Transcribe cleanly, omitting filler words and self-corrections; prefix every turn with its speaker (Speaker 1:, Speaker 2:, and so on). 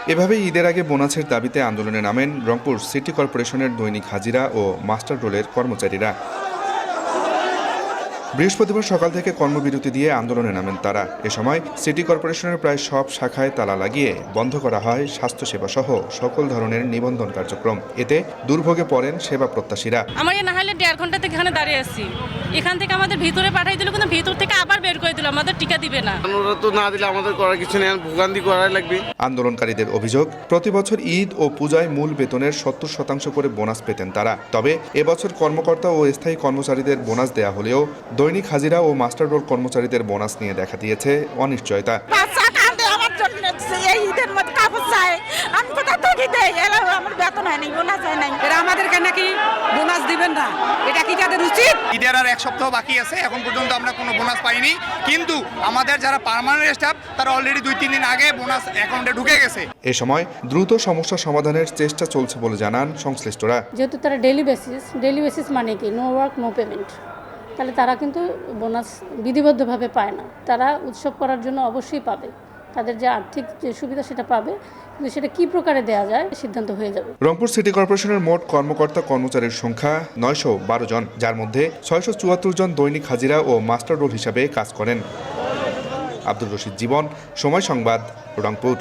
Speaker 1: এভাবেই ঈদের আগে বোনাসের দাবিতে আন্দোলনে নামেন রংপুর সিটি কর্পোরেশনের দৈনিক হাজিরা ও মাস্টার রোলের কর্মচারীরা। বৃহস্পতিবার সকাল থেকে কর্মবিরতি দিয়ে আন্দোলনে নামেন তারা। এ সময় সিটি কর্পোরেশনের প্রায় সব শাখায় তালা লাগিয়ে বন্ধ করা হয় স্বাস্থ্যসেবা সহ সকল ধরনের নিবন্ধন কার্যক্রম। এতে দুর্ভোগে পড়েন সেবা প্রত্যাশীরা।
Speaker 2: আমরা না হলে 1.5 ঘন্টা থেকে এখানে দাঁড়িয়ে আছি, এখান থেকে আমাদের ভিতরে পাঠাই দিল, কিন্তু ভিতর থেকে আবার বের করে দিল, আমাদের টিকা দিবে না।
Speaker 3: তো না দিলে আমাদের করার কিছু নেই, ভোগান্তি করাই লাগবে।
Speaker 1: আন্দোলনকারীদের অভিযোগ, প্রতি বছর ঈদ ও পূজায় মূল বেতনের 70% করে বোনাস পেতেন তারা। তবে এবছর কর্মকর্তা ও স্থায়ী কর্মচারীদের বোনাস দেয়া হলেও দৈনিক হাজিরা ও মাস্টার রোল কর্মচারীদের বোনাস নিয়ে দেখা দিয়েছে অনিশ্চয়তা।
Speaker 4: আমাদেরকে নাকি বোনাস দিবেন না, এটা কি তাদের উচিত?
Speaker 5: ঈদের আর 1 সপ্তাহ বাকি আছে, এখন পর্যন্ত আমরা কোনো বোনাস পাইনি, কিন্তু আমাদের যারা পার্মানেন্ট স্টাফ তারা অলরেডি 2-3 দিন আগে বোনাস অ্যাকাউন্টে ঢুকে গেছে।
Speaker 1: এ সময় দ্রুত সমস্যা সমাধানের চেষ্টা চলছে বলে জানান সংশ্লিষ্টরা।
Speaker 6: যেহেতু তারা ডেইলি বেসিস মানে কি নো ওয়ার্ক নো পেমেন্ট, তাহলে তারা কিন্তু বোনাস বিধিবদ্ধভাবে পায় না। তারা উৎসব করার জন্য অবশ্যই পাবে, তাদের যে আর্থিক যে সুবিধা সেটা পাবে, কিন্তু সেটা কী প্রকারে দেওয়া যায় সিদ্ধান্ত হয়ে যাবে।
Speaker 1: রংপুর সিটি কর্পোরেশনের মোট কর্মকর্তা কর্মচারীর সংখ্যা 912 জন, যার মধ্যে 674 জন দৈনিক হাজিরা ও মাস্টার রোল হিসাবে কাজ করেন। আব্দুর রশিদ জীবন, সময় সংবাদ, রংপুর।